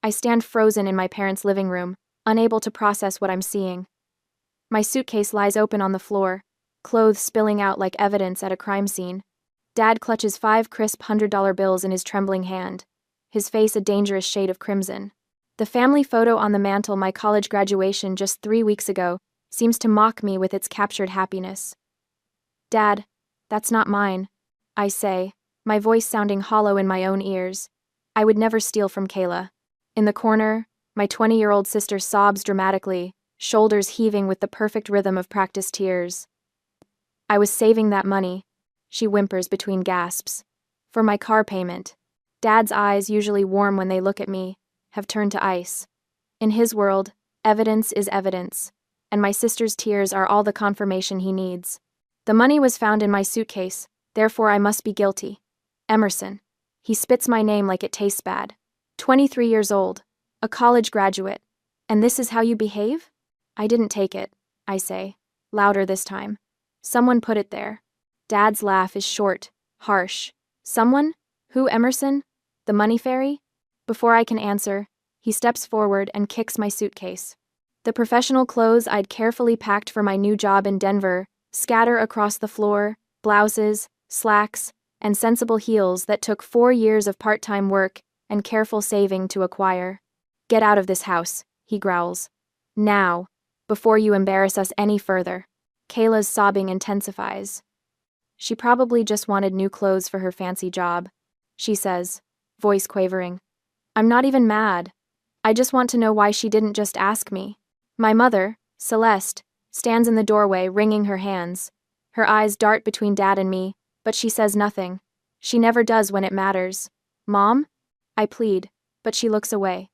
I stand frozen in my parents' living room, unable to process what I'm seeing. My suitcase lies open on the floor, clothes spilling out like evidence at a crime scene. Dad clutches 5 crisp $100 bills in his trembling hand, his face a dangerous shade of crimson. The family photo on the mantle, my college graduation just 3 weeks ago, seems to mock me with its captured happiness. Dad, that's not mine, I say, my voice sounding hollow in my own ears. I would never steal from Kayla. In the corner, my 20-year-old sister sobs dramatically, shoulders heaving with the perfect rhythm of practiced tears. I was saving that money, she whimpers between gasps, for my car payment. Dad's eyes, usually warm when they look at me, have turned to ice. In his world, evidence is evidence, and my sister's tears are all the confirmation he needs. The money was found in my suitcase, therefore I must be guilty. Emerson. He spits my name like it tastes bad. 23 years old, a college graduate, and this is how you behave? I didn't take it, I say, louder this time. Someone put it there. Dad's laugh is short, harsh. Someone? Who, Emerson? The money fairy? Before I can answer, he steps forward and kicks my suitcase. The professional clothes I'd carefully packed for my new job in Denver scatter across the floor, blouses, slacks, and sensible heels that took 4 years of part-time work and careful saving to acquire. Get out of this house, he growls. Now, before you embarrass us any further. Kayla's sobbing intensifies. She probably just wanted new clothes for her fancy job, she says, voice quavering. I'm not even mad. I just want to know why she didn't just ask me. My mother, Celeste, stands in the doorway wringing her hands. Her eyes dart between Dad and me, but she says nothing. She never does when it matters. Mom? I plead, but she looks away.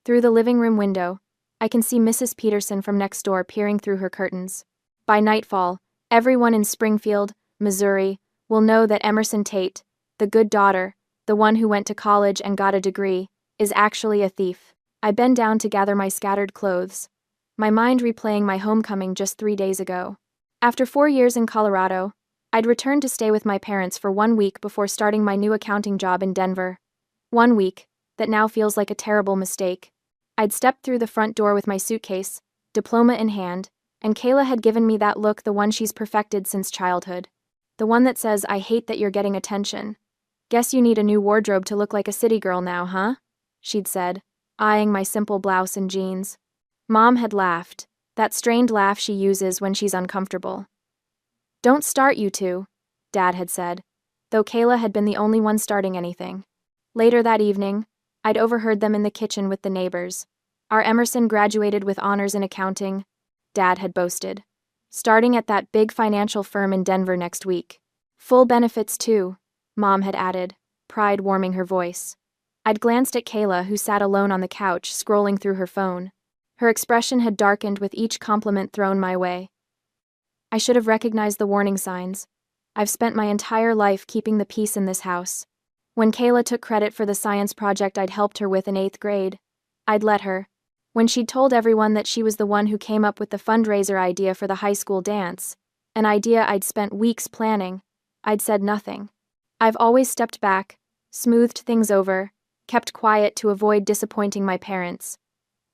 Through the living room window, I can see Mrs. Peterson from next door peering through her curtains. By nightfall, everyone in Springfield, Missouri, will know that Emerson Tate, the good daughter, the one who went to college and got a degree, is actually a thief. I bend down to gather my scattered clothes, my mind replaying my homecoming just 3 days ago. After 4 years in Colorado, I'd returned to stay with my parents for 1 week before starting my new accounting job in Denver. 1 week that now feels like a terrible mistake. I'd stepped through the front door with my suitcase, diploma in hand, and Kayla had given me that look, the one she's perfected since childhood. The one that says, I hate that you're getting attention. Guess you need a new wardrobe to look like a city girl now, huh? She'd said, eyeing my simple blouse and jeans. Mom had laughed, that strained laugh she uses when she's uncomfortable. Don't start, you two, Dad had said, though Kayla had been the only one starting anything. Later that evening, I'd overheard them in the kitchen with the neighbors. Our Emerson graduated with honors in accounting, Dad had boasted. Starting at that big financial firm in Denver next week. Full benefits too, Mom had added, pride warming her voice. I'd glanced at Kayla, who sat alone on the couch, scrolling through her phone. Her expression had darkened with each compliment thrown my way. I should have recognized the warning signs. I've spent my entire life keeping the peace in this house. When Kayla took credit for the science project I'd helped her with in 8th grade, I'd let her. When she'd told everyone that she was the one who came up with the fundraiser idea for the high school dance, an idea I'd spent weeks planning, I'd said nothing. I've always stepped back, smoothed things over, kept quiet to avoid disappointing my parents.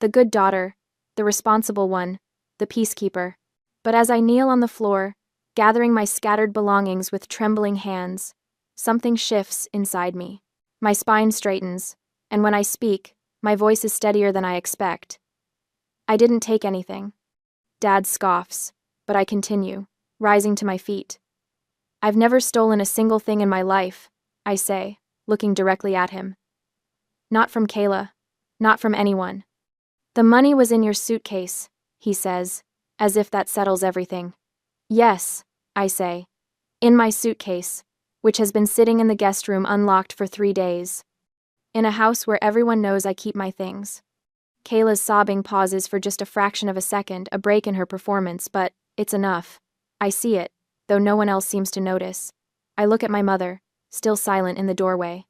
The good daughter, the responsible one, the peacekeeper. But as I kneel on the floor, gathering my scattered belongings with trembling hands, something shifts inside me. My spine straightens, and when I speak, my voice is steadier than I expect. I didn't take anything. Dad scoffs, but I continue, rising to my feet. I've never stolen a single thing in my life, I say, looking directly at him. Not from Kayla, not from anyone. The money was in your suitcase, he says, as if that settles everything. Yes, I say. In my suitcase, which has been sitting in the guest room unlocked for 3 days. In a house where everyone knows I keep my things. Kayla's sobbing pauses for just a fraction of a second, a break in her performance, but it's enough. I see it, though no one else seems to notice. I look at my mother, still silent in the doorway.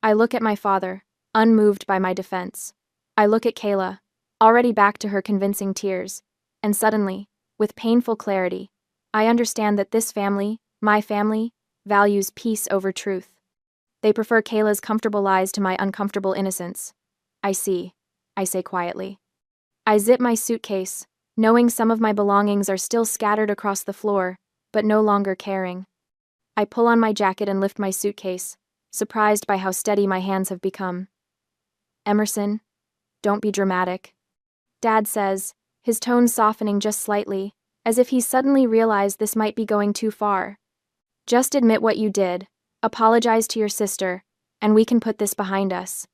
I look at my father, unmoved by my defense. I look at Kayla, already back to her convincing tears, and suddenly, with painful clarity, I understand that this family, my family, values peace over truth. They prefer Kayla's comfortable lies to my uncomfortable innocence. I see, I say quietly. I zip my suitcase, knowing some of my belongings are still scattered across the floor, but no longer caring. I pull on my jacket and lift my suitcase, surprised by how steady my hands have become. Emerson, don't be dramatic. Dad says, his tone softening just slightly, as if he suddenly realized this might be going too far. Just admit what you did, apologize to your sister, and we can put this behind us.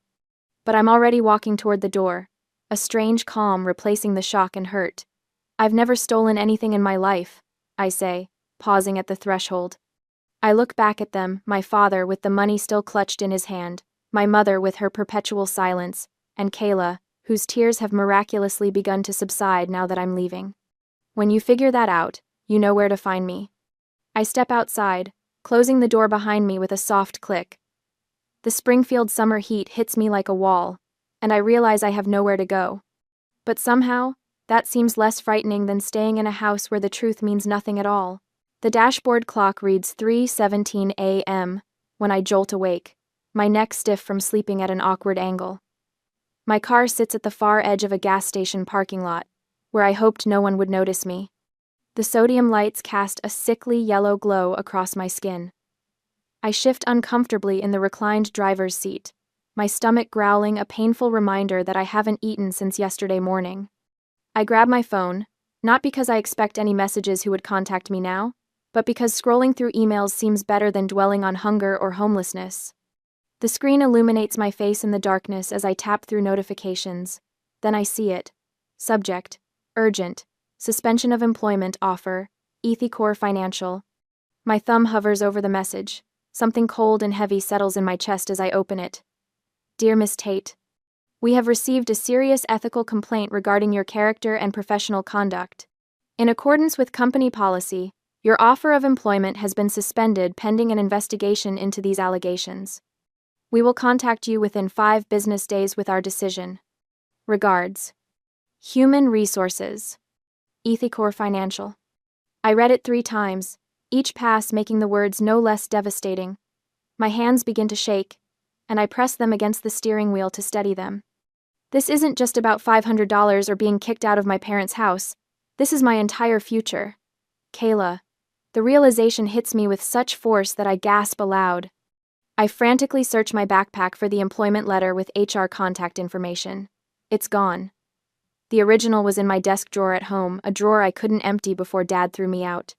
But I'm already walking toward the door, a strange calm replacing the shock and hurt. I've never stolen anything in my life, I say, pausing at the threshold. I look back at them, my father with the money still clutched in his hand, my mother with her perpetual silence, and Kayla, whose tears have miraculously begun to subside now that I'm leaving. When you figure that out, you know where to find me. I step outside, closing the door behind me with a soft click. The Springfield summer heat hits me like a wall, and I realize I have nowhere to go. But somehow, that seems less frightening than staying in a house where the truth means nothing at all. The dashboard clock reads 3:17 a.m. when I jolt awake, my neck stiff from sleeping at an awkward angle. My car sits at the far edge of a gas station parking lot, where I hoped no one would notice me. The sodium lights cast a sickly yellow glow across my skin. I shift uncomfortably in the reclined driver's seat, my stomach growling, a painful reminder that I haven't eaten since yesterday morning. I grab my phone, not because I expect any messages who would contact me now, but because scrolling through emails seems better than dwelling on hunger or homelessness. The screen illuminates my face in the darkness as I tap through notifications. Then I see it. Subject: urgent. Suspension of employment offer. Ethicor Financial. My thumb hovers over the message. Something cold and heavy settles in my chest as I open it. Dear Miss Tate, we have received a serious ethical complaint regarding your character and professional conduct. In accordance with company policy, your offer of employment has been suspended pending an investigation into these allegations. We will contact you within 5 business days with our decision. Regards. Human Resources. Ethicor Financial. I read it 3 times, each pass making the words no less devastating. My hands begin to shake, and I press them against the steering wheel to steady them. This isn't just about $500 or being kicked out of my parents' house. This is my entire future. Kayla. The realization hits me with such force that I gasp aloud. I frantically search my backpack for the employment letter with HR contact information. It's gone. The original was in my desk drawer at home, a drawer I couldn't empty before Dad threw me out.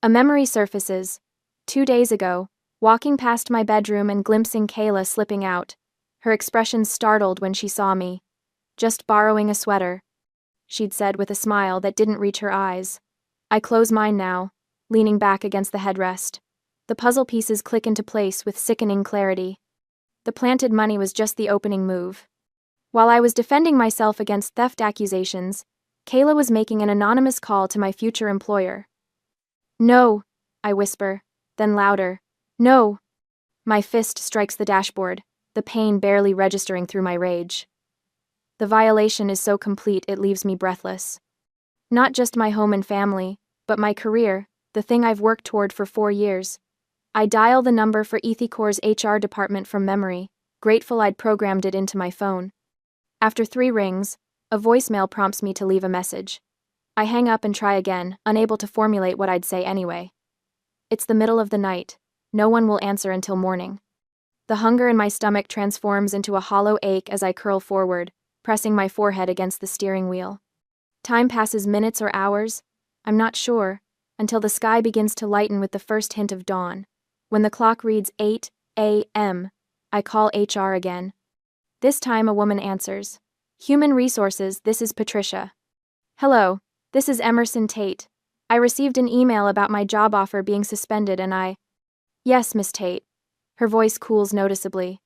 A memory surfaces. 2 days ago, walking past my bedroom and glimpsing Kayla slipping out, her expression startled when she saw me. Just borrowing a sweater, she'd said with a smile that didn't reach her eyes. I close mine now, leaning back against the headrest. The puzzle pieces click into place with sickening clarity. The planted money was just the opening move. While I was defending myself against theft accusations, Kayla was making an anonymous call to my future employer. No, I whisper, then louder. No. My fist strikes the dashboard, the pain barely registering through my rage. The violation is so complete it leaves me breathless. Not just my home and family, but my career, the thing I've worked toward for 4 years. I dial the number for Ethicor's HR department from memory, grateful I'd programmed it into my phone. After 3 rings, a voicemail prompts me to leave a message. I hang up and try again, unable to formulate what I'd say anyway. It's the middle of the night. No one will answer until morning. The hunger in my stomach transforms into a hollow ache as I curl forward, pressing my forehead against the steering wheel. Time passes minutes or hours, I'm not sure, until the sky begins to lighten with the first hint of dawn. When the clock reads 8 a.m., I call HR again. This time a woman answers. Human Resources, this is Patricia. Hello, this is Emerson Tate. I received an email about my job offer being suspended and I... Yes, Miss Tate. Her voice cools noticeably.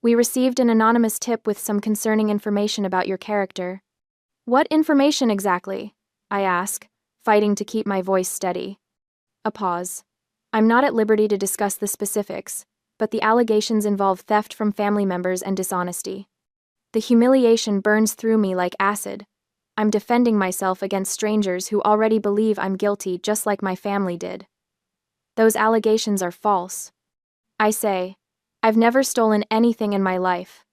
We received an anonymous tip with some concerning information about your character. What information exactly? I ask, fighting to keep my voice steady. A pause. I'm not at liberty to discuss the specifics, but the allegations involve theft from family members and dishonesty. The humiliation burns through me like acid. I'm defending myself against strangers who already believe I'm guilty just like my family did. Those allegations are false. I say, I've never stolen anything in my life.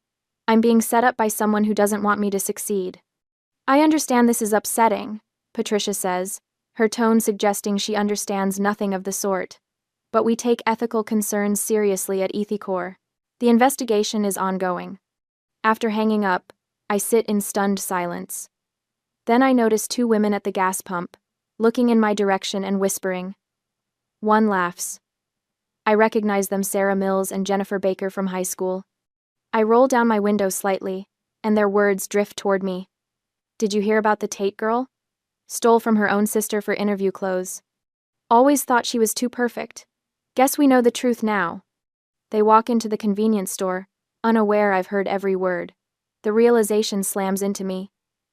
I'm being set up by someone who doesn't want me to succeed. I understand this is upsetting, Patricia says, her tone suggesting she understands nothing of the sort. But we take ethical concerns seriously at Ethicor. The investigation is ongoing. After hanging up, I sit in stunned silence. Then I notice two women at the gas pump, looking in my direction and whispering. One laughs. I recognize them, Sarah Mills and Jennifer Baker from high school. I roll down my window slightly, and their words drift toward me. Did you hear about the Tate girl? Stole from her own sister for interview clothes. Always thought she was too perfect. Guess we know the truth now. They walk into the convenience store, unaware I've heard every word. The realization slams into me.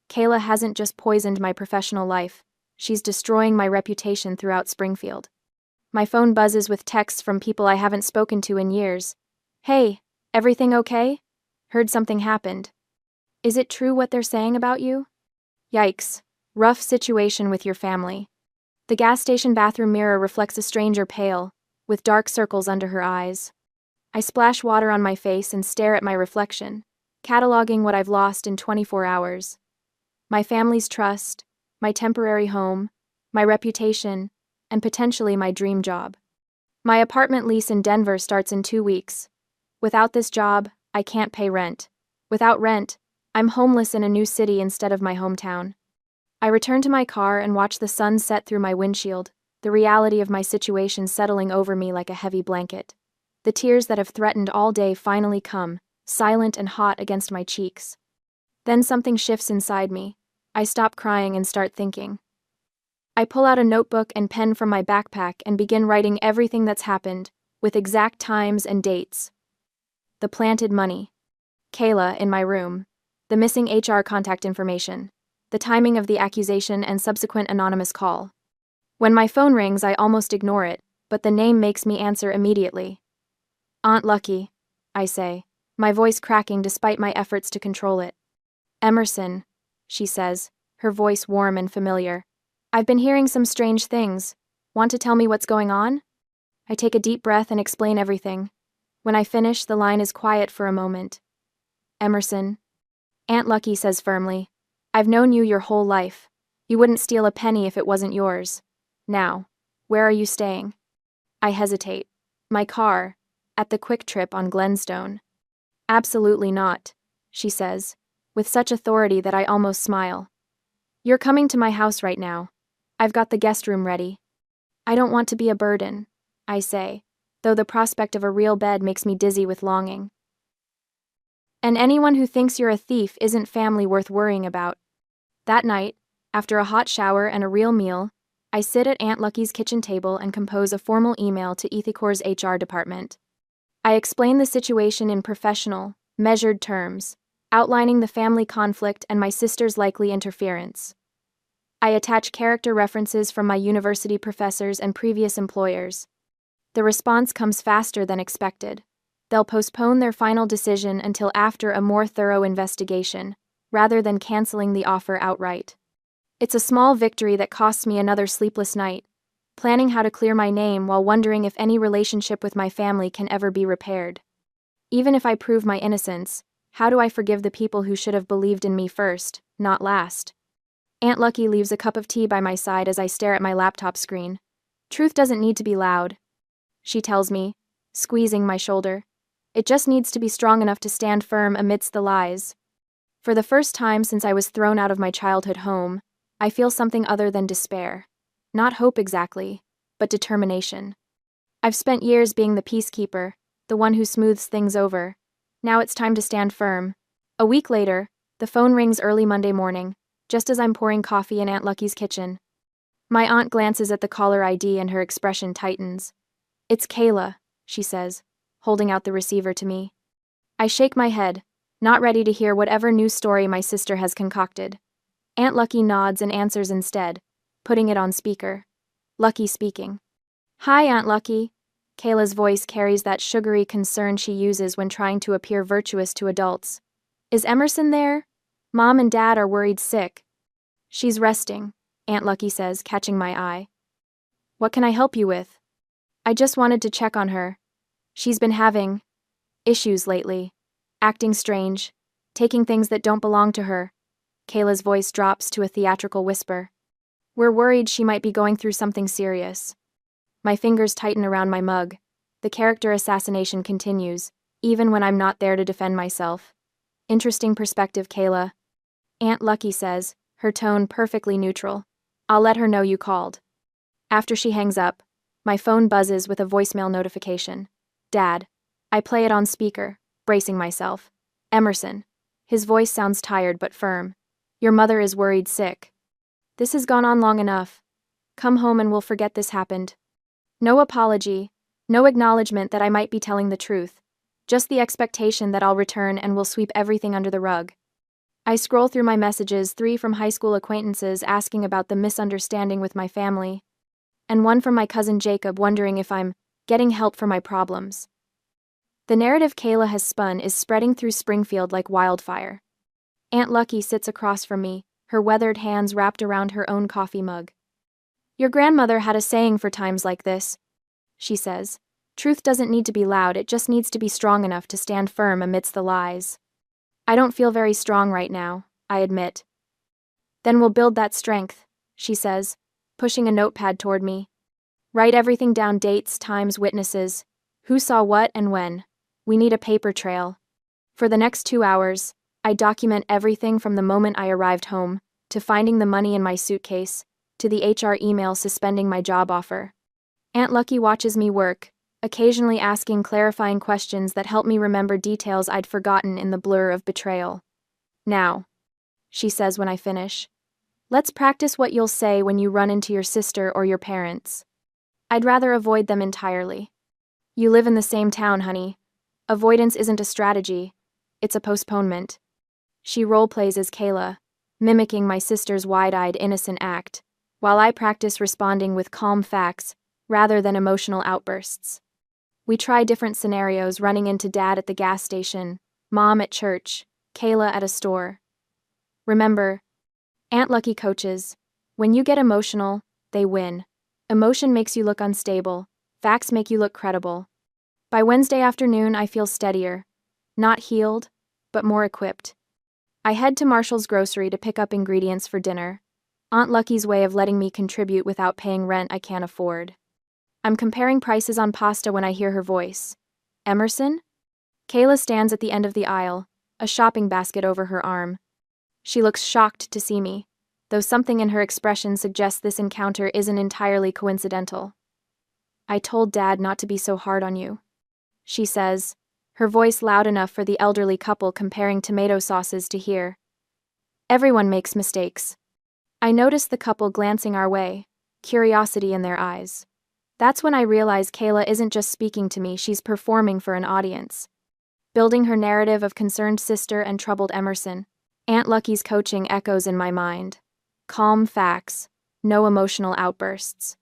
Kayla hasn't just poisoned my professional life, she's destroying my reputation throughout Springfield. My phone buzzes with texts from people I haven't spoken to in years. Hey, everything okay? Heard something happened. Is it true what they're saying about you? Yikes. Rough situation with your family. The gas station bathroom mirror reflects a stranger pale, with dark circles under her eyes. I splash water on my face and stare at my reflection, cataloging what I've lost in 24 hours. My family's trust, my temporary home, my reputation, and potentially my dream job. My apartment lease in Denver starts in 2 weeks. Without this job, I can't pay rent. Without rent, I'm homeless in a new city instead of my hometown. I return to my car and watch the sun set through my windshield, the reality of my situation settling over me like a heavy blanket. The tears that have threatened all day finally come, silent and hot against my cheeks. Then something shifts inside me. I stop crying and start thinking. I pull out a notebook and pen from my backpack and begin writing everything that's happened, with exact times and dates. The planted money. Kayla in my room. The missing HR contact information. The timing of the accusation and subsequent anonymous call. When my phone rings, I almost ignore it, but the name makes me answer immediately. Aunt Lucky, I say, my voice cracking despite my efforts to control it. Emerson, she says, her voice warm and familiar. I've been hearing some strange things. Want to tell me what's going on? I take a deep breath and explain everything. When I finish, the line is quiet for a moment. Emerson. Aunt Lucky says firmly, I've known you your whole life. You wouldn't steal a penny if it wasn't yours. Now, where are you staying? I hesitate. My car, at the Quick Trip on Glenstone. Absolutely not, she says, with such authority that I almost smile. You're coming to my house right now. I've got the guest room ready. I don't want to be a burden, I say, though the prospect of a real bed makes me dizzy with longing. And anyone who thinks you're a thief isn't family worth worrying about. That night, after a hot shower and a real meal, I sit at Aunt Lucky's kitchen table and compose a formal email to Ethicor's HR department. I explain the situation in professional, measured terms, outlining the family conflict and my sister's likely interference. I attach character references from my university professors and previous employers. The response comes faster than expected. They'll postpone their final decision until after a more thorough investigation, rather than canceling the offer outright. It's a small victory that costs me another sleepless night, planning how to clear my name while wondering if any relationship with my family can ever be repaired. Even if I prove my innocence, how do I forgive the people who should have believed in me first, not last? Aunt Lucky leaves a cup of tea by my side as I stare at my laptop screen. Truth doesn't need to be loud, she tells me, squeezing my shoulder. It just needs to be strong enough to stand firm amidst the lies. For the first time since I was thrown out of my childhood home, I feel something other than despair. Not hope exactly, but determination. I've spent years being the peacekeeper, the one who smooths things over. Now it's time to stand firm. A week later, the phone rings early Monday morning, just as I'm pouring coffee in Aunt Lucky's kitchen. My aunt glances at the caller ID and her expression tightens. It's Kayla, she says, holding out the receiver to me. I shake my head, not ready to hear whatever new story my sister has concocted. Aunt Lucky nods and answers instead, putting it on speaker. Lucky speaking. Hi, Aunt Lucky. Kayla's voice carries that sugary concern she uses when trying to appear virtuous to adults. Is Emerson there? Mom and Dad are worried sick. She's resting, Aunt Lucky says, catching my eye. What can I help you with? I just wanted to check on her. She's been having issues lately. Acting strange, taking things that don't belong to her. Kayla's voice drops to a theatrical whisper. We're worried she might be going through something serious. My fingers tighten around my mug. The character assassination continues, even when I'm not there to defend myself. Interesting perspective, Kayla. Aunt Lucky says, her tone perfectly neutral. I'll let her know you called. After she hangs up, my phone buzzes with a voicemail notification. Dad. I play it on speaker, bracing myself. Emerson. His voice sounds tired but firm. Your mother is worried sick. This has gone on long enough. Come home and we'll forget this happened. No apology, no acknowledgement that I might be telling the truth. Just the expectation that I'll return and will sweep everything under the rug. I scroll through my messages, 3 from high school acquaintances asking about the misunderstanding with my family, and 1 from my cousin Jacob wondering if I'm getting help for my problems. The narrative Kayla has spun is spreading through Springfield like wildfire. Aunt Lucky sits across from me, her weathered hands wrapped around her own coffee mug. Your grandmother had a saying for times like this, she says. Truth doesn't need to be loud, it just needs to be strong enough to stand firm amidst the lies. I don't feel very strong right now, I admit. Then we'll build that strength, she says, pushing a notepad toward me. Write everything down, dates, times, witnesses, who saw what and when. We need a paper trail. For the next 2 hours, I document everything from the moment I arrived home, to finding the money in my suitcase, to the HR email suspending my job offer. Aunt Lucky watches me work, occasionally asking clarifying questions that help me remember details I'd forgotten in the blur of betrayal. Now, she says when I finish, let's practice what you'll say when you run into your sister or your parents. I'd rather avoid them entirely. You live in the same town, honey. Avoidance isn't a strategy, it's a postponement. She role-plays as Kayla, mimicking my sister's wide-eyed innocent act, while I practice responding with calm facts rather than emotional outbursts. We try different scenarios, running into Dad at the gas station, Mom at church, Kayla at a store. Remember, Aunt Lucky coaches, when you get emotional, they win. Emotion makes you look unstable, facts make you look credible. By Wednesday afternoon, I feel steadier, not healed, but more equipped. I head to Marshall's grocery to pick up ingredients for dinner, Aunt Lucky's way of letting me contribute without paying rent I can't afford. I'm comparing prices on pasta when I hear her voice. Emerson? Kayla stands at the end of the aisle, a shopping basket over her arm. She looks shocked to see me, though something in her expression suggests this encounter isn't entirely coincidental. I told Dad not to be so hard on you, she says, her voice loud enough for the elderly couple comparing tomato sauces to hear. Everyone makes mistakes. I notice the couple glancing our way, curiosity in their eyes. That's when I realize Kayla isn't just speaking to me, she's performing for an audience. Building her narrative of concerned sister and troubled Emerson, Aunt Lucky's coaching echoes in my mind. Calm facts, no emotional outbursts.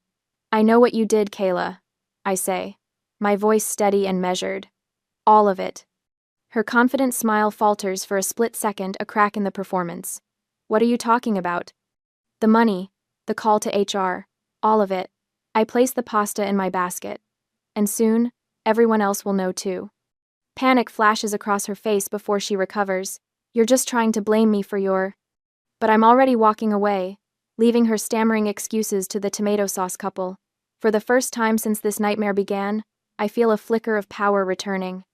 I know what you did, Kayla, I say, my voice steady and measured. All of it. Her confident smile falters for a split second, a crack in the performance. What are you talking about? The money, the call to HR, all of it. I place the pasta in my basket. And soon, everyone else will know too. Panic flashes across her face before she recovers. You're just trying to blame me for your... But I'm already walking away, leaving her stammering excuses to the tomato sauce couple. For the first time since this nightmare began, I feel a flicker of power returning.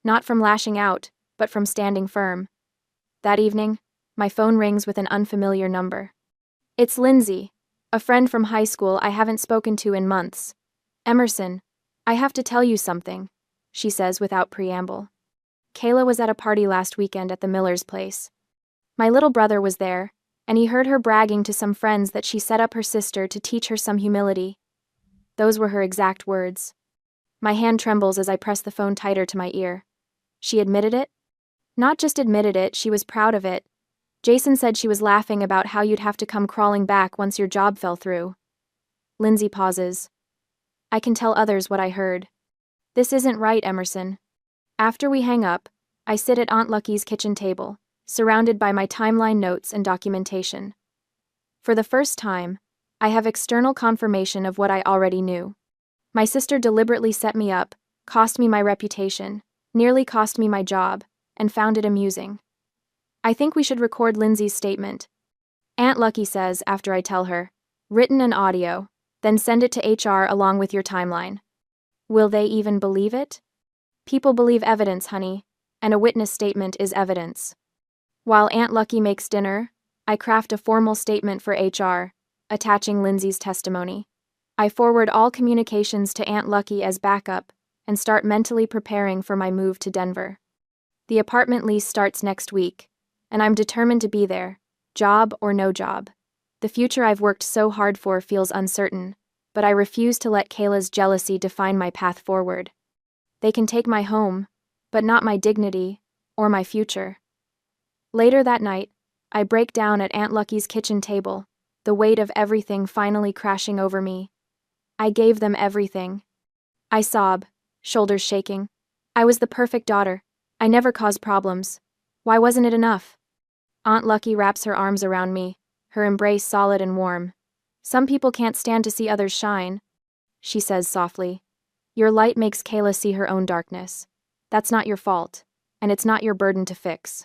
Not from lashing out, but from standing firm. That evening, my phone rings with an unfamiliar number. It's Lindsay, a friend from high school I haven't spoken to in months. Emerson, I have to tell you something, she says without preamble. Kayla was at a party last weekend at the Miller's place. My little brother was there, and he heard her bragging to some friends that she set up her sister to teach her some humility. Those were her exact words. My hand trembles as I press the phone tighter to my ear. She admitted it? Not just admitted it, she was proud of it. Jason said she was laughing about how you'd have to come crawling back once your job fell through. Lindsay pauses. I can tell others what I heard. This isn't right, Emerson. After we hang up, I sit at Aunt Lucky's kitchen table, surrounded by my timeline notes and documentation. For the first time, I have external confirmation of what I already knew. My sister deliberately set me up, cost me my reputation, nearly cost me my job, and found it amusing. I think we should record Lindsay's statement. Aunt Lucky says after I tell her, written and audio, then send it to HR along with your timeline. Will they even believe it? People believe evidence, honey, and a witness statement is evidence. While Aunt Lucky makes dinner, I craft a formal statement for HR, attaching Lindsay's testimony. I forward all communications to Aunt Lucky as backup and start mentally preparing for my move to Denver. The apartment lease starts next week, and I'm determined to be there, job or no job. The future I've worked so hard for feels uncertain, but I refuse to let Kayla's jealousy define my path forward. They can take my home, but not my dignity or my future. Later that night, I break down at Aunt Lucky's kitchen table, the weight of everything finally crashing over me. I gave them everything. I sob, shoulders shaking. I was the perfect daughter. I never caused problems. Why wasn't it enough? Aunt Lucky wraps her arms around me, her embrace solid and warm. Some people can't stand to see others shine, she says softly. Your light makes Kayla see her own darkness. That's not your fault, and it's not your burden to fix.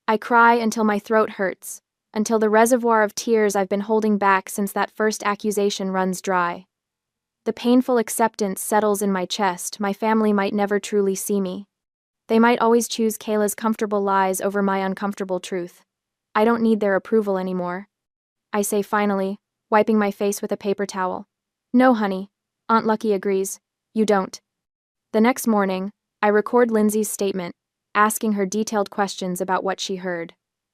I cry until my throat hurts, until the reservoir of tears I've been holding back since that first accusation runs dry. The painful acceptance settles in my chest. My family might never truly see me. They might always choose Kayla's comfortable lies over my uncomfortable truth. I don't need their approval anymore. I say finally, wiping my face with a paper towel. No, honey. Aunt Lucky agrees. You don't. The next morning, I record Lindsay's statement, asking her detailed questions about what she heard.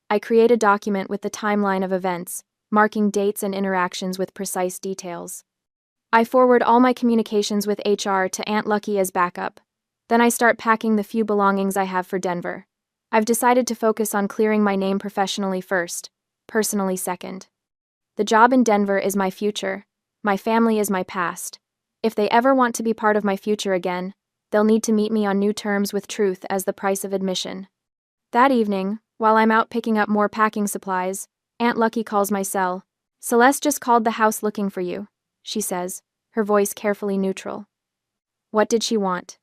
I create a document with the timeline of events, marking dates and interactions with precise details. I forward all my communications with HR to Aunt Lucky as backup. Then I start packing the few belongings I have for Denver. I've decided to focus on clearing my name professionally first, personally second. The job in Denver is my future. My family is my past. If they ever want to be part of my future again, they'll need to meet me on new terms with truth as the price of admission. That evening, while I'm out picking up more packing supplies, Aunt Lucky calls my cell. Celeste just called the house looking for you, she says, her voice carefully neutral. What did she want?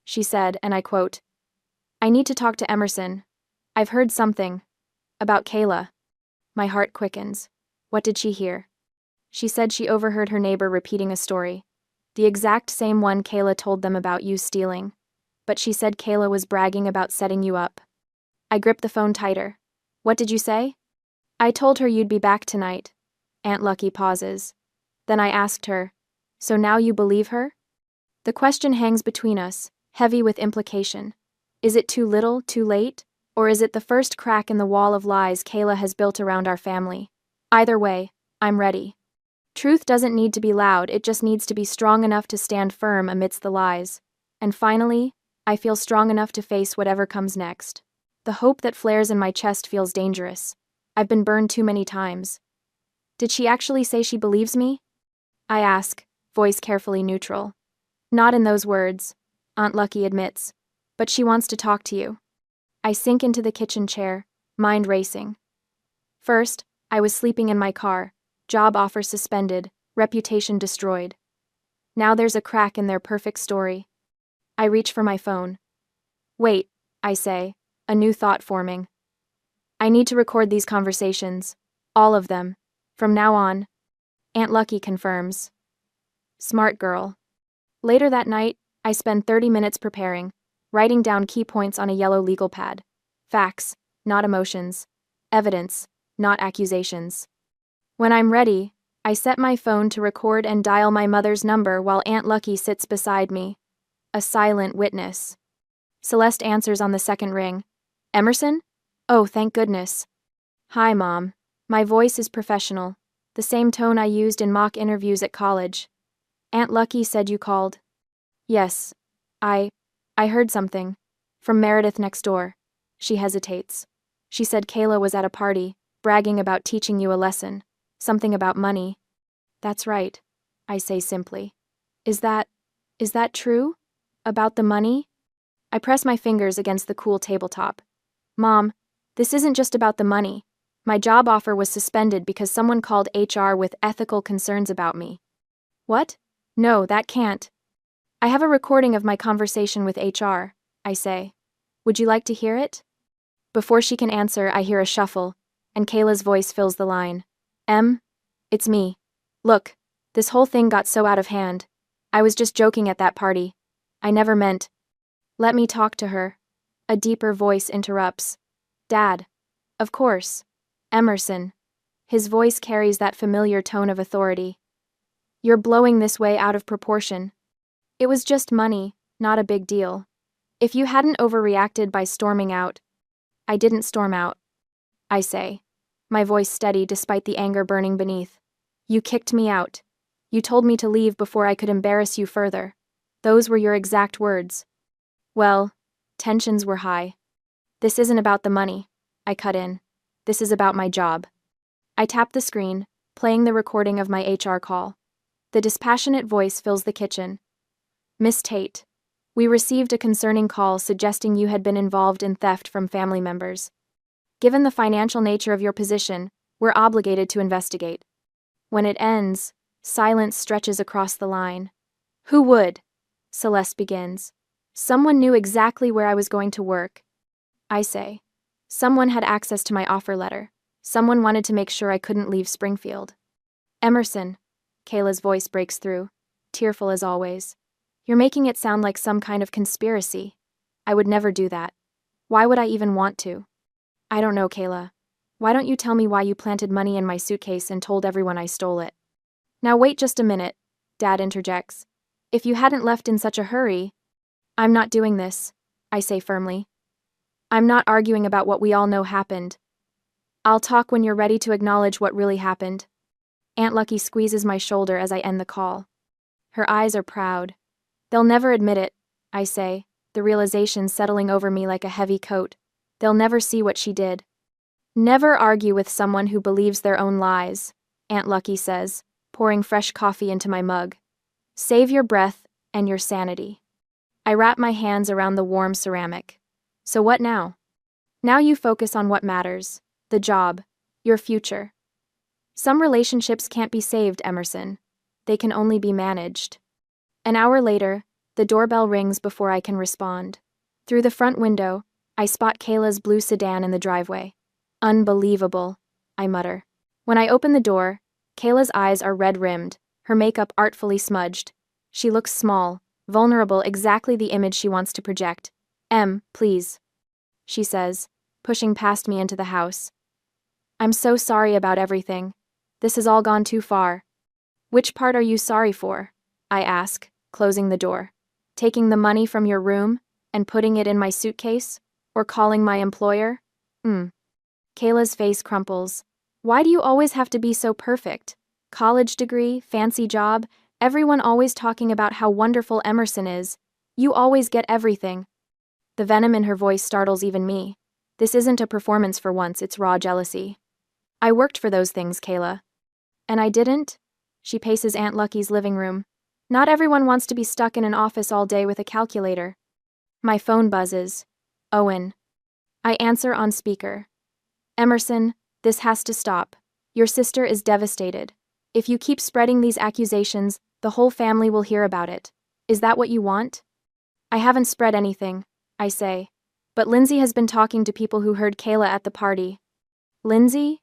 She said, and I quote, I need to talk to Emerson. I've heard something. About Kayla. My heart quickens. What did she hear? She said she overheard her neighbor repeating a story. The exact same one Kayla told them about you stealing. But she said Kayla was bragging about setting you up. I gripped the phone tighter. What did you say? I told her you'd be back tonight. Aunt Lucky pauses. Then I asked her, so now you believe her? The question hangs between us, heavy with implication. Is it too little, too late? Or is it the first crack in the wall of lies Kayla has built around our family? Either way, I'm ready. Truth doesn't need to be loud, it just needs to be strong enough to stand firm amidst the lies. And finally, I feel strong enough to face whatever comes next. The hope that flares in my chest feels dangerous. I've been burned too many times. Did she actually say she believes me? I ask, voice carefully neutral. Not in those words, Aunt Lucky admits, but she wants to talk to you. I sink into the kitchen chair, mind racing. First, I was sleeping in my car, job offer suspended, reputation destroyed. Now there's a crack in their perfect story. I reach for my phone. Wait, I say, a new thought forming. I need to record these conversations. All of them. From now on. Aunt Lucky confirms. Smart girl. Later that night, I spend 30 minutes preparing, writing down key points on a yellow legal pad. Facts, not emotions. Evidence, not accusations. When I'm ready, I set my phone to record and dial my mother's number while Aunt Lucky sits beside me. A silent witness. Celeste answers on the second ring. Emerson? Oh, thank goodness. Hi, Mom. My voice is professional, the same tone I used in mock interviews at college. Aunt Lucky said you called. Yes, I heard something. From Meredith next door. She hesitates. She said Kayla was at a party, bragging about teaching you a lesson. Something about money. That's right, I say simply. Is that true? About the money? I press my fingers against the cool tabletop. Mom, this isn't just about the money. My job offer was suspended because someone called HR with ethical concerns about me. What? No, that can't. I have a recording of my conversation with HR, I say. Would you like to hear it? Before she can answer, I hear a shuffle, and Kayla's voice fills the line. It's me. Look, this whole thing got so out of hand. I was just joking at that party. I never meant. Let me talk to her. A deeper voice interrupts. Dad. Of course. Emerson. His voice carries that familiar tone of authority. You're blowing this way out of proportion. It was just money, not a big deal. If you hadn't overreacted by storming out. I didn't storm out. I say, my voice steady despite the anger burning beneath. You kicked me out. You told me to leave before I could embarrass you further. Those were your exact words. Well, tensions were high. This isn't about the money, I cut in. This is about my job. I tap the screen, playing the recording of my HR call. The dispassionate voice fills the kitchen. Miss Tate, we received a concerning call suggesting you had been involved in theft from family members. Given the financial nature of your position, we're obligated to investigate. When it ends, silence stretches across the line. Who would? Celeste begins. Someone knew exactly where I was going to work. I say. Someone had access to my offer letter. Someone wanted to make sure I couldn't leave Springfield. Emerson. Kayla's voice breaks through, tearful as always. You're making it sound like some kind of conspiracy. I would never do that. Why would I even want to? I don't know, Kayla. Why don't you tell me why you planted money in my suitcase and told everyone I stole it? Now wait just a minute, Dad interjects. If you hadn't left in such a hurry. I'm not doing this, I say firmly. I'm not arguing about what we all know happened. I'll talk when you're ready to acknowledge what really happened. Aunt Lucky squeezes my shoulder as I end the call. Her eyes are proud. They'll never admit it, I say, the realization settling over me like a heavy coat. They'll never see what she did. Never argue with someone who believes their own lies, Aunt Lucky says, pouring fresh coffee into my mug. Save your breath and your sanity. I wrap my hands around the warm ceramic. So what now? Now you focus on what matters, the job, your future. Some relationships can't be saved, Emerson. They can only be managed. An hour later, the doorbell rings before I can respond. Through the front window, I spot Kayla's blue sedan in the driveway. Unbelievable, I mutter. When I open the door, Kayla's eyes are red-rimmed, her makeup artfully smudged. She looks small, vulnerable, exactly the image she wants to project. Please, she says, pushing past me into the house. I'm so sorry about everything. This has all gone too far. Which part are you sorry for? I ask, closing the door. Taking the money from your room and putting it in my suitcase? Or calling my employer? Kayla's face crumples. Why do you always have to be so perfect? College degree, fancy job, everyone always talking about how wonderful Emerson is. You always get everything. The venom in her voice startles even me. This isn't a performance for once, it's raw jealousy. I worked for those things, Kayla. And I didn't? She paces Aunt Lucky's living room. Not everyone wants to be stuck in an office all day with a calculator. My phone buzzes. Owen. I answer on speaker. Emerson, this has to stop. Your sister is devastated. If you keep spreading these accusations, the whole family will hear about it. Is that what you want? I haven't spread anything, I say. But Lindsay has been talking to people who heard Kayla at the party. Lindsay?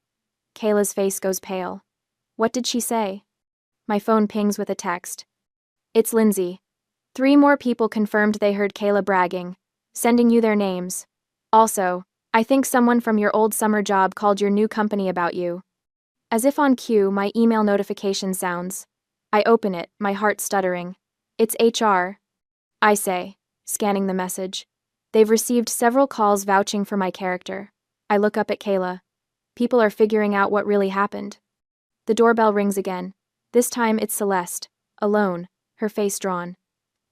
Kayla's face goes pale. What did she say? My phone pings with a text. It's Lindsay. 3 more people confirmed they heard Kayla bragging, sending you their names. Also, I think someone from your old summer job called your new company about you. As if on cue, my email notification sounds. I open it, my heart stuttering. It's HR. I say, scanning the message. They've received several calls vouching for my character. I look up at Kayla. People are figuring out what really happened. The doorbell rings again. This time it's Celeste, alone, her face drawn.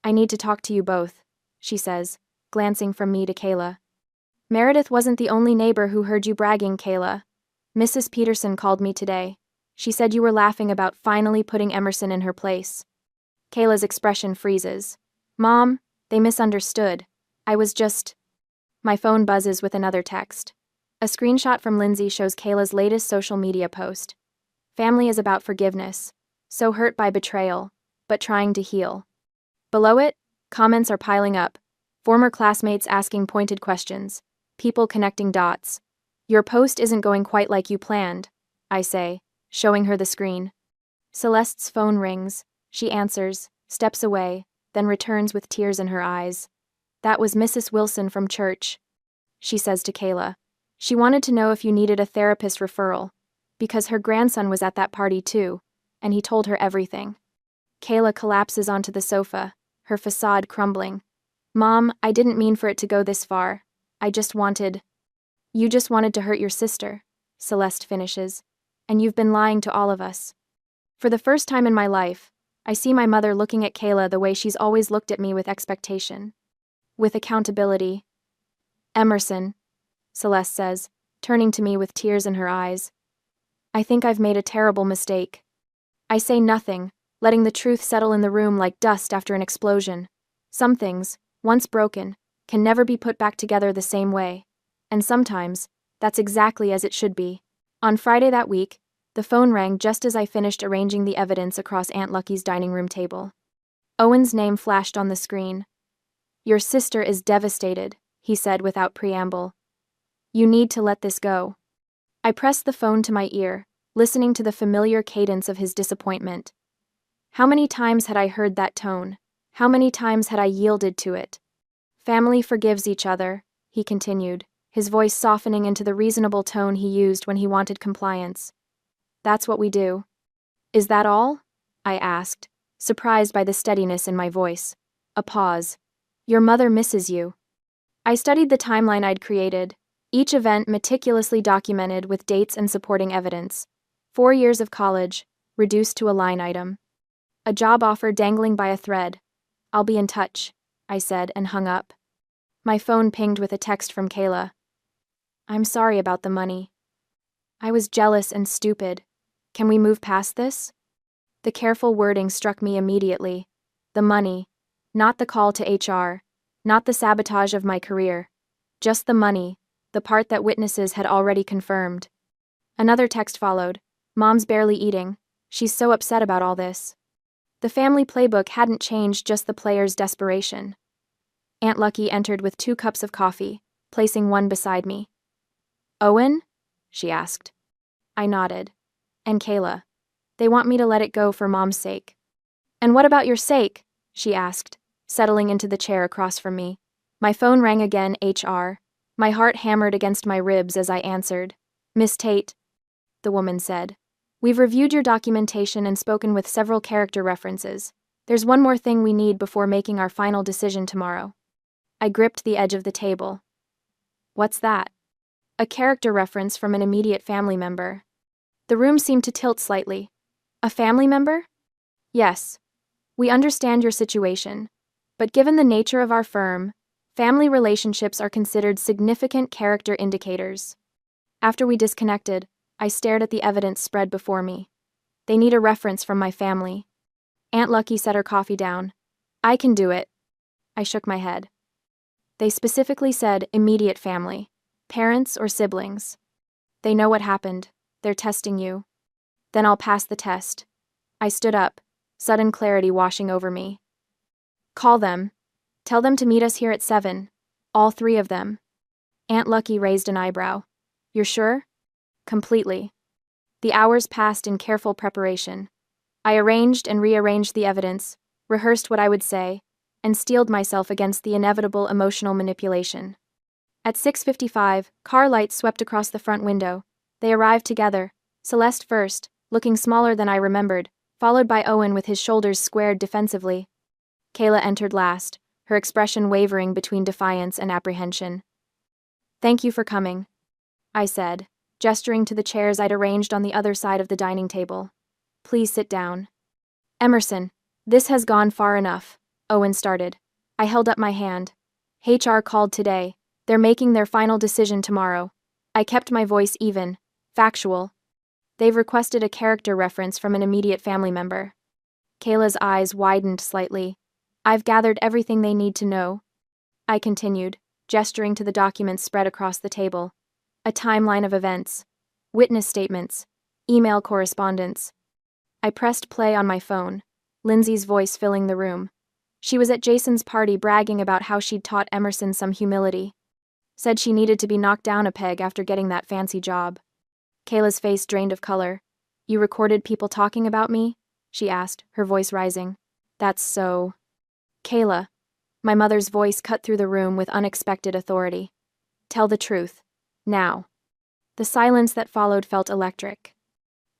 I need to talk to you both, she says, glancing from me to Kayla. Meredith wasn't the only neighbor who heard you bragging, Kayla. Mrs. Peterson called me today. She said you were laughing about finally putting Emerson in her place. Kayla's expression freezes. Mom, they misunderstood. I was just... My phone buzzes with another text. A screenshot from Lindsay shows Kayla's latest social media post. Family is about forgiveness. So hurt by betrayal, but trying to heal. Below it, comments are piling up. Former classmates asking pointed questions. People connecting dots. Your post isn't going quite like you planned, I say, showing her the screen. Celeste's phone rings. She answers, steps away, then returns with tears in her eyes. That was Mrs. Wilson from church, she says to Kayla. She wanted to know if you needed a therapist referral, because her grandson was at that party too, and he told her everything. Kayla collapses onto the sofa, her facade crumbling. Mom, I didn't mean for it to go this far. You just wanted to hurt your sister, Celeste finishes, and you've been lying to all of us. For the first time in my life, I see my mother looking at Kayla the way she's always looked at me, with expectation. With accountability. Emerson, Celeste says, turning to me with tears in her eyes. I think I've made a terrible mistake. I say nothing, letting the truth settle in the room like dust after an explosion. Some things, once broken, can never be put back together the same way. And sometimes, that's exactly as it should be. On Friday that week, the phone rang just as I finished arranging the evidence across Aunt Lucky's dining room table. Owen's name flashed on the screen. Your sister is devastated, he said without preamble. You need to let this go. I pressed the phone to my ear, listening to the familiar cadence of his disappointment. How many times had I heard that tone? How many times had I yielded to it? Family forgives each other, he continued, his voice softening into the reasonable tone he used when he wanted compliance. That's what we do. Is that all? I asked, surprised by the steadiness in my voice. A pause. Your mother misses you. I studied the timeline I'd created, each event meticulously documented with dates and supporting evidence. 4 years of college, reduced to a line item. A job offer dangling by a thread. I'll be in touch, I said and hung up. My phone pinged with a text from Kayla. I'm sorry about the money. I was jealous and stupid. Can we move past this? The careful wording struck me immediately. The money, not the call to HR, not the sabotage of my career. Just the money, the part that witnesses had already confirmed. Another text followed. Mom's barely eating. She's so upset about all this. The family playbook hadn't changed, just the player's desperation. Aunt Lucky entered with 2 cups of coffee, placing one beside me. Owen? She asked. I nodded. And Kayla. They want me to let it go for Mom's sake. And what about your sake? She asked, settling into the chair across from me. My phone rang again, HR. My heart hammered against my ribs as I answered. Miss Tate, the woman said. We've reviewed your documentation and spoken with several character references. There's one more thing we need before making our final decision tomorrow. I gripped the edge of the table. What's that? A character reference from an immediate family member. The room seemed to tilt slightly. A family member? Yes. We understand your situation, but given the nature of our firm, family relationships are considered significant character indicators. After we disconnected, I stared at the evidence spread before me. They need a reference from my family. Aunt Lucky set her coffee down. I can do it. I shook my head. They specifically said immediate family, parents or siblings. They know what happened. They're testing you. Then I'll pass the test. I stood up, sudden clarity washing over me. Call them. Tell them to meet us here at 7. All 3 of them. Aunt Lucky raised an eyebrow. You're sure? Completely. The hours passed in careful preparation. I arranged and rearranged the evidence, rehearsed what I would say, and steeled myself against the inevitable emotional manipulation. At 6:55, car lights swept across the front window. They arrived together, Celeste first, looking smaller than I remembered, followed by Owen with his shoulders squared defensively. Kayla entered last, her expression wavering between defiance and apprehension. Thank you for coming, I said, gesturing to the chairs I'd arranged on the other side of the dining table. Please sit down. Emerson, this has gone far enough, Owen started. I held up my hand. HR called today. They're making their final decision tomorrow. I kept my voice even, factual. They've requested a character reference from an immediate family member. Kayla's eyes widened slightly. I've gathered everything they need to know. I continued, gesturing to the documents spread across the table. A timeline of events, witness statements, email correspondence. I pressed play on my phone, Lindsay's voice filling the room. She was at Jason's party bragging about how she'd taught Emerson some humility. Said she needed to be knocked down a peg after getting that fancy job. Kayla's face drained of color. You recorded people talking about me? She asked, her voice rising. That's so... Kayla. My mother's voice cut through the room with unexpected authority. Tell the truth. Now. The silence that followed felt electric.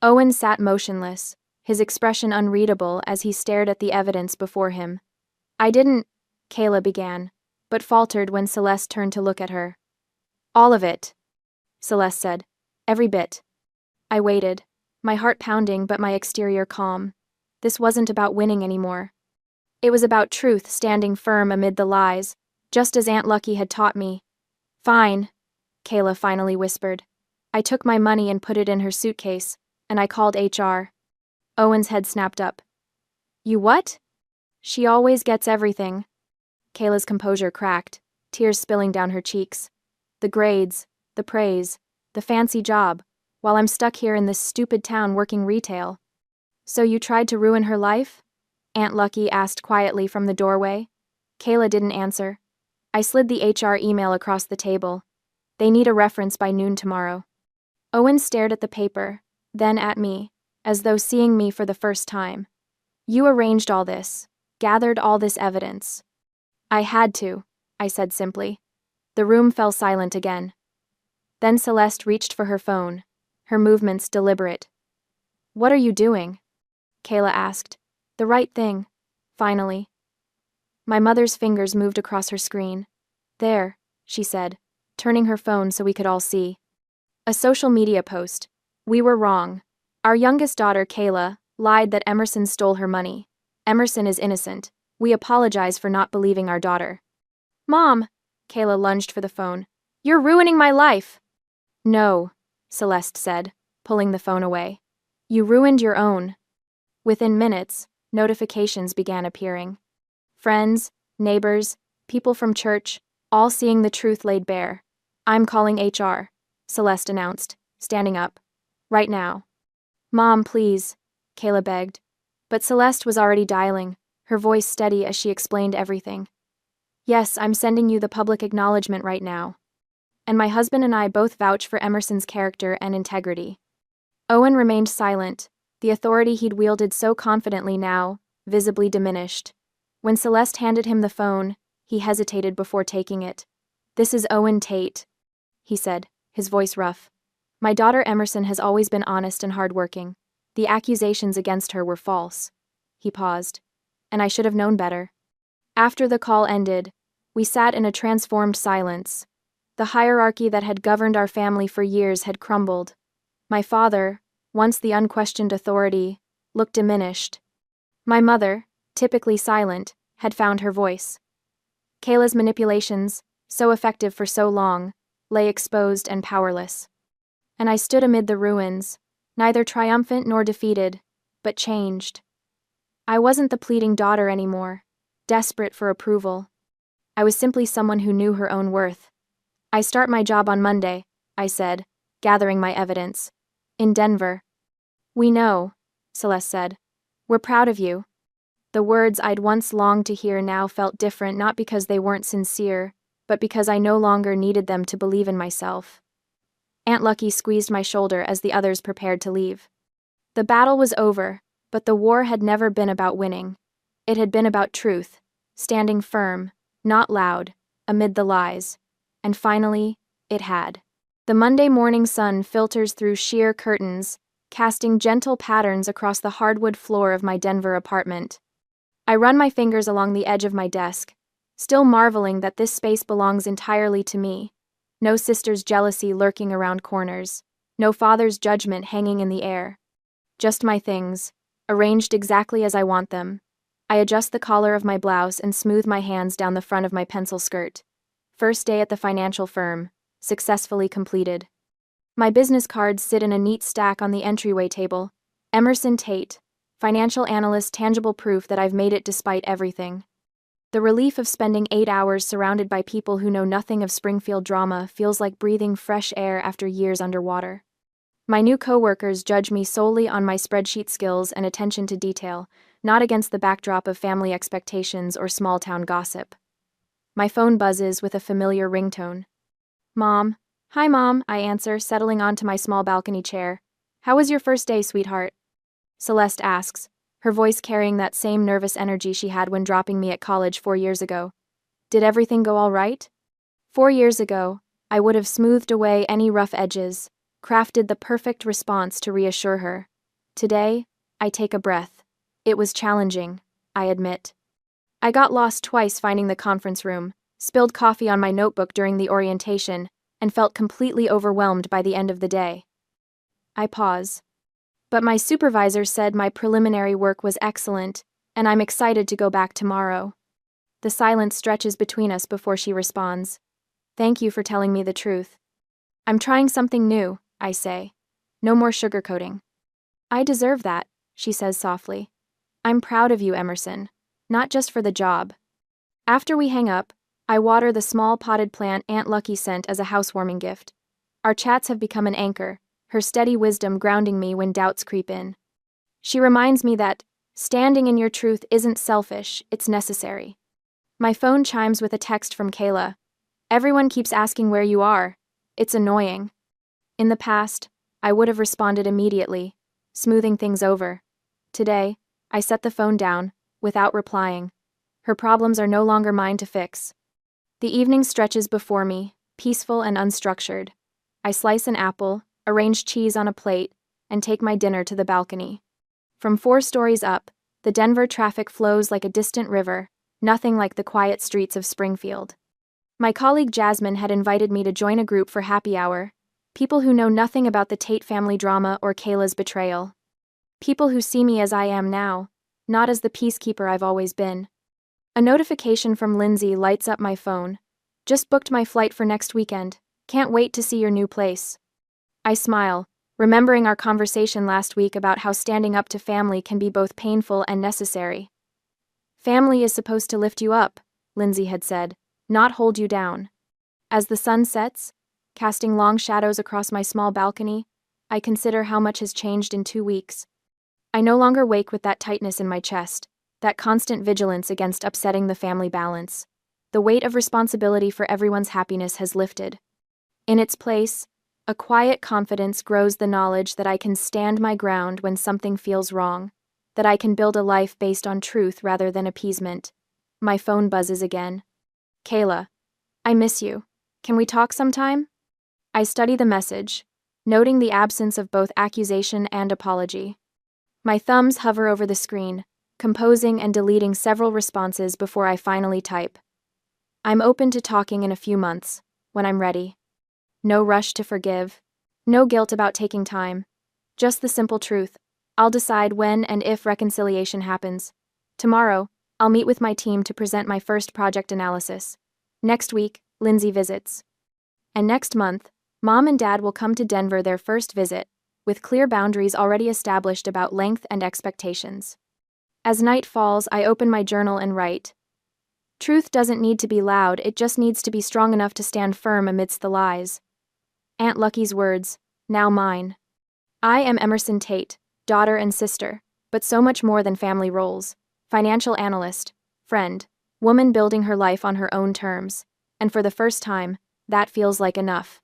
Owen sat motionless, his expression unreadable as he stared at the evidence before him. I didn't, Kayla began, but faltered when Celeste turned to look at her. All of it, Celeste said. Every bit. I waited, my heart pounding but my exterior calm. This wasn't about winning anymore. It was about truth standing firm amid the lies, just as Aunt Lucky had taught me. Fine, Kayla finally whispered. I took my money and put it in her suitcase, and I called HR. Owen's head snapped up. You what? She always gets everything. Kayla's composure cracked, tears spilling down her cheeks. The grades, the praise, the fancy job, while I'm stuck here in this stupid town working retail. So you tried to ruin her life? Aunt Lucky asked quietly from the doorway. Kayla didn't answer. I slid the HR email across the table. They need a reference by noon tomorrow. Owen stared at the paper, then at me, as though seeing me for the first time. You arranged all this, gathered all this evidence. I had to, I said simply. The room fell silent again. Then Celeste reached for her phone, her movements deliberate. What are you doing? Kayla asked. The right thing, finally. My mother's fingers moved across her screen. There, she said, turning her phone so we could all see. A social media post. We were wrong. Our youngest daughter, Kayla, lied that Emerson stole her money. Emerson is innocent. We apologize for not believing our daughter. Mom, Kayla lunged for the phone. You're ruining my life. No, Celeste said, pulling the phone away. You ruined your own. Within minutes, notifications began appearing. Friends, neighbors, people from church, all seeing the truth laid bare. I'm calling HR, Celeste announced, standing up. Right now. Mom, please, Kayla begged. But Celeste was already dialing, her voice steady as she explained everything. Yes, I'm sending you the public acknowledgement right now. And my husband and I both vouch for Emerson's character and integrity. Owen remained silent, the authority he'd wielded so confidently now, visibly diminished. When Celeste handed him the phone, he hesitated before taking it. This is Owen Tate, he said, his voice rough. My daughter Emerson has always been honest and hardworking. The accusations against her were false. He paused. And I should have known better. After the call ended, we sat in a transformed silence. The hierarchy that had governed our family for years had crumbled. My father, once the unquestioned authority, looked diminished. My mother, typically silent, had found her voice. Kayla's manipulations, so effective for so long, lay exposed and powerless. And I stood amid the ruins, neither triumphant nor defeated, but changed. I wasn't the pleading daughter anymore, desperate for approval. I was simply someone who knew her own worth. I start my job on Monday, I said, gathering my evidence. In Denver. We know, Celeste said. We're proud of you. The words I'd once longed to hear now felt different, not because they weren't sincere, but because I no longer needed them to believe in myself. Aunt Lucky squeezed my shoulder as the others prepared to leave. The battle was over, but the war had never been about winning. It had been about truth, standing firm, not loud, amid the lies. And finally, it had. The Monday morning sun filters through sheer curtains, casting gentle patterns across the hardwood floor of my Denver apartment. I run my fingers along the edge of my desk, still marveling that this space belongs entirely to me. No sister's jealousy lurking around corners, no father's judgment hanging in the air. Just my things, arranged exactly as I want them. I adjust the collar of my blouse and smooth my hands down the front of my pencil skirt. First day at the financial firm, successfully completed. My business cards sit in a neat stack on the entryway table. Emerson Tate, financial analyst, tangible proof that I've made it despite everything. The relief of spending 8 hours surrounded by people who know nothing of Springfield drama feels like breathing fresh air after years underwater. My new coworkers judge me solely on my spreadsheet skills and attention to detail, not against the backdrop of family expectations or small-town gossip. My phone buzzes with a familiar ringtone. Mom. Hi, Mom, I answer, settling onto my small balcony chair. How was your first day, sweetheart? Celeste asks, her voice carrying that same nervous energy she had when dropping me at college 4 years ago. Did everything go all right? 4 years ago, I would have smoothed away any rough edges, crafted the perfect response to reassure her. Today, I take a breath. It was challenging, I admit. I got lost twice finding the conference room, spilled coffee on my notebook during the orientation, and felt completely overwhelmed by the end of the day. I pause. But my supervisor said my preliminary work was excellent, and I'm excited to go back tomorrow. The silence stretches between us before she responds. Thank you for telling me the truth. I'm trying something new, I say. No more sugarcoating. I deserve that, she says softly. I'm proud of you, Emerson. Not just for the job. After we hang up, I water the small potted plant Aunt Lucky sent as a housewarming gift. Our chats have become an anchor, her steady wisdom grounding me when doubts creep in. She reminds me that standing in your truth isn't selfish, it's necessary. My phone chimes with a text from Kayla. Everyone keeps asking where you are. It's annoying. In the past, I would have responded immediately, smoothing things over. Today, I set the phone down, without replying. Her problems are no longer mine to fix. The evening stretches before me, peaceful and unstructured. I slice an apple, arrange cheese on a plate, and take my dinner to the balcony. From 4 stories up, the Denver traffic flows like a distant river, nothing like the quiet streets of Springfield. My colleague Jasmine had invited me to join a group for happy hour, people who know nothing about the Tate family drama or Kayla's betrayal. People who see me as I am now, not as the peacekeeper I've always been. A notification from Lindsay lights up my phone. Just booked my flight for next weekend. Can't wait to see your new place. I smile, remembering our conversation last week about how standing up to family can be both painful and necessary. Family is supposed to lift you up, Lindsay had said, not hold you down. As the sun sets, casting long shadows across my small balcony, I consider how much has changed in 2 weeks. I no longer wake with that tightness in my chest, that constant vigilance against upsetting the family balance. The weight of responsibility for everyone's happiness has lifted. In its place, a quiet confidence grows, the knowledge that I can stand my ground when something feels wrong, that I can build a life based on truth rather than appeasement. My phone buzzes again. Kayla, I miss you. Can we talk sometime? I study the message, noting the absence of both accusation and apology. My thumbs hover over the screen, composing and deleting several responses before I finally type. I'm open to talking in a few months, when I'm ready. No rush to forgive. No guilt about taking time. Just the simple truth. I'll decide when and if reconciliation happens. Tomorrow, I'll meet with my team to present my first project analysis. Next week, Lindsay visits. And next month, Mom and Dad will come to Denver, their first visit, with clear boundaries already established about length and expectations. As night falls, I open my journal and write. Truth doesn't need to be loud, it just needs to be strong enough to stand firm amidst the lies. Aunt Lucky's words, now mine. I am Emerson Tate, daughter and sister, but so much more than family roles. Financial analyst, friend, woman building her life on her own terms. And for the first time, that feels like enough.